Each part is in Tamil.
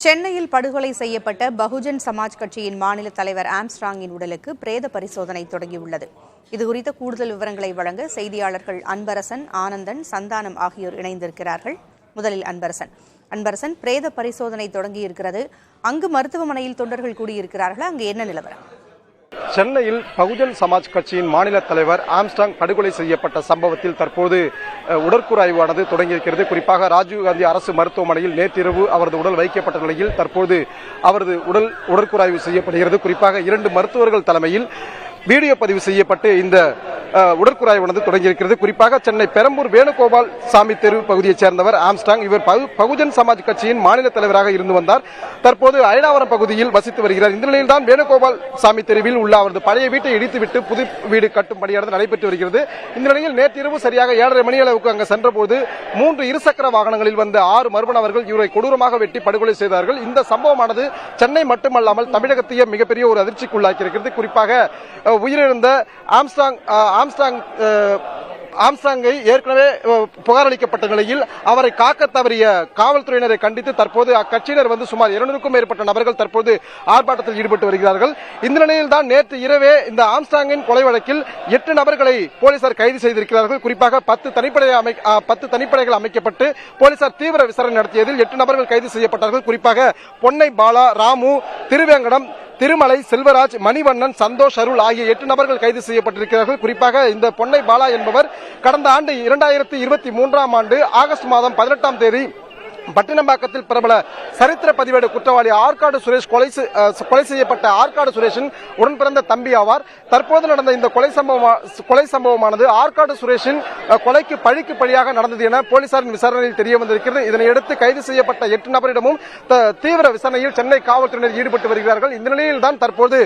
சென்னையில் படுகொலை செய்யப்பட்ட பகுஜன் சமாஜ் கட்சியின் மாநில தலைவர் ஆம்ஸ்ட்ராங்கின் உடலுக்கு பிரேத பரிசோதனை தொடங்கியுள்ளது. இதுகுறித்த கூடுதல் விவரங்களை வழங்க செய்தியாளர்கள் அன்பரசன், ஆனந்தன், சந்தானம் ஆகியோர் இணைந்திருக்கிறார்கள். முதலில் அன்பரசன், பிரேத பரிசோதனை தொடங்கியிருக்கிறது. அங்கு மருத்துவமனையில் தொண்டர்கள் கூடியிருக்கிறார்கள். அங்கு என்ன நிலவரம்? சென்னையில் பகுஜன் சமாஜ் கட்சியின் மாநில தலைவர் ஆம்ஸ்ட்ராங் படுகொலை செய்யப்பட்ட சம்பவத்தில் தற்போது உடற்கூறாய்வானது தொடங்கியிருக்கிறது. குறிப்பாக ராஜீவ்காந்தி அரசு மருத்துவமனையில் நேற்றிரவு அவரது உடல் வைக்கப்பட்ட நிலையில் தற்போது அவரது உடற்கூறாய்வு செய்யப்படுகிறது. குறிப்பாக 2 மருத்துவர்கள் தலைமையில் வீடியோ பதிவு செய்யப்பட்டு இந்த உடற்கூறாய்வானது தொடங்கியிருக்கிறது. குறிப்பாக சென்னை பெரம்பூர் வேணுகோபால் சாமி தெரு பகுதியைச் சேர்ந்தவர் ஆம்ஸ்ட்ராங். இவர் பகுஜன் சமாஜ் கட்சியின் மாநில தலைவராக இருந்து வந்தார். தற்போது அயனாவரம் பகுதியில் வசித்து வருகிறார். இந்த நிலையில்தான் வேணுகோபால் சாமி தெருவில் உள்ள அவரது பழைய வீட்டை இடித்துவிட்டு புது வீடு கட்டும் பணியானது நடைபெற்று வருகிறது. இந்த நிலையில் நேற்றிரவு சரியாக 7:30 மணி அளவுக்கு அங்கு சென்றபோது 3 இருசக்கர வாகனங்களில் வந்த 6 மர்ம நபர்கள் இவரை கொடூரமாக வெட்டி படுகொலை செய்தார்கள். இந்த சம்பவமானது சென்னை மட்டுமல்லாமல் தமிழகத்தையே மிகப்பெரிய ஒரு அதிர்ச்சிக்குள்ளாக்கியிருக்கிறது. குறிப்பாக உயிரிழந்த ஆம்ஸ்ட்ராங்கை ஏற்கனவே புகார் அளிக்கப்பட்ட நிலையில் அவரை காக்க தவறிய காவல்துறையினரை கண்டித்து தற்போது அக்கட்சியினர் சுமார் 200க்கும் மேற்பட்ட நபர்கள் தற்போது ஆர்ப்பாட்டத்தில் ஈடுபட்டு வருகிறார்கள். இந்த நிலையில் தான் நேற்று இரவே இந்த ஆம்ஸ்ட்ராங்கின் கொலை வழக்கில் 8 நபர்களை போலீசார் கைது செய்திருக்கிறார்கள். குறிப்பாக 10 தனிப்படைகள் அமைக்கப்பட்டு போலீசார் தீவிர விசாரணை நடத்தியதில் 8 நபர்கள் கைது செய்யப்பட்டார்கள். குறிப்பாக பொன்னை பாலா, ராமு, திருவேங்கடம், திருமலை, செல்வராஜ், மணிவண்ணன், சந்தோஷ், அருள் ஆகிய 8 நபர்கள் கைது செய்யப்பட்டிருக்கிறார்கள். குறிப்பாக இந்த பொன்னை பாலா என்பவர் கடந்த ஆண்டு 2023ஆம் ஆண்டு ஆகஸ்ட் மாதம் 18ஆம் தேதி பட்டினம்பாக்கத்தில் பிரபல சரித்திர பதிவேடு குற்றவாளி ஆற்காடு சுரேஷ் கொலை செய்யப்பட்ட ஆற்காடு சுரேஷின் உடன் பிறந்த தம்பி ஆவார். தற்போது நடந்த இந்த கொலை சம்பவமானது ஆற்காடு சுரேஷின் கொலைக்கு பழிக்கு பழியாக நடந்தது என போலீசாரின் விசாரணையில் தெரிய வந்திருக்கிறது. இதனையடுத்து கைது செய்யப்பட்ட 8 நபரிடமும் தீவிர விசாரணையில் சென்னை காவல்துறையினர் ஈடுபட்டு வருகிறார்கள். இந்த நிலையில் தான் தற்போது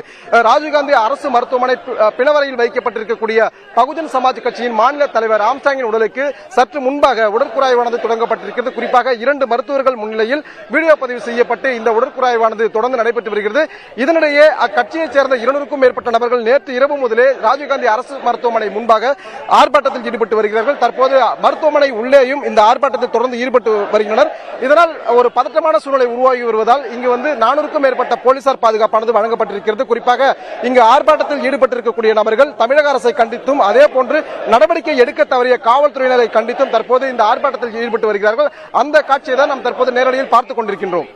ராஜீவ்காந்தி அரசு மருத்துவமனை பிணவரையில் வைக்கப்பட்டிருக்கக்கூடிய பகுஜன் சமாஜ் கட்சியின் மாநில தலைவர் ஆம்ஸ்ட்ராங்கின் உடலுக்கு சற்று முன்பாக உடற்கூறாய்வானது தொடங்கப்பட்டிருக்கிறது. குறிப்பாக 2 மருத்துவர்கள் முன்னிலையில் வீடியோ பதிவு செய்யப்பட்டு இந்த உடற்கூறாய்வானது தொடர்ந்து நடைபெற்று வருகிறது. இதனிடையே அக்கட்சியைச் சேர்ந்த 200க்கும் மேற்பட்ட நபர்கள் நேற்று இரவு முதலே ராஜீவ்காந்தி அரசு மருத்துவமனை முன்பாக ஆர்ப்பாட்டத்தில் ஈடுபட்டு வருகிறார்கள். தற்போது மருத்துவமனை உள்ளேயும் இந்த ஆர்ப்பாட்டத்தில் தொடர்ந்து ஈடுபட்டு வருகின்றனர். இதனால் ஒரு பதற்றமான சூழ்நிலை உருவாகி வருவதால் இங்கு 400க்கும் மேற்பட்ட போலீசார் பாதுகாப்பானது வழங்கப்பட்டிருக்கிறது. குறிப்பாக இங்கு ஆர்ப்பாட்டத்தில் ஈடுபட்டிருக்கக்கூடிய நபர்கள் தமிழக அரசை கண்டித்தும் அதேபோன்று நடவடிக்கை எடுக்க தவறிய காவல்துறையினரை கண்டித்தும் தற்போது இந்த ஆர்ப்பாட்டத்தில் ஈடுபட்டு வருகிறார்கள். அந்த காட்சியை தான் நாம் தற்போது நேரடியில் பார்த்துக் கொண்டிருக்கின்றோம்.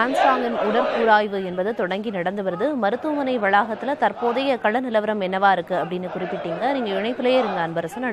ஆம்ஸ்ட்ராங்கின் உடற்கூறாய்வு என்பது தொடங்கி நடந்து வருது. மருத்துவமனை வளாகத்தில் தற்போதைய கள நிலவரம் என்னவா இருக்கு அப்படின்னு குறிப்பிட்டீங்க. நீங்க இணைப்பிலேயே இருங்க அன்பரசன்.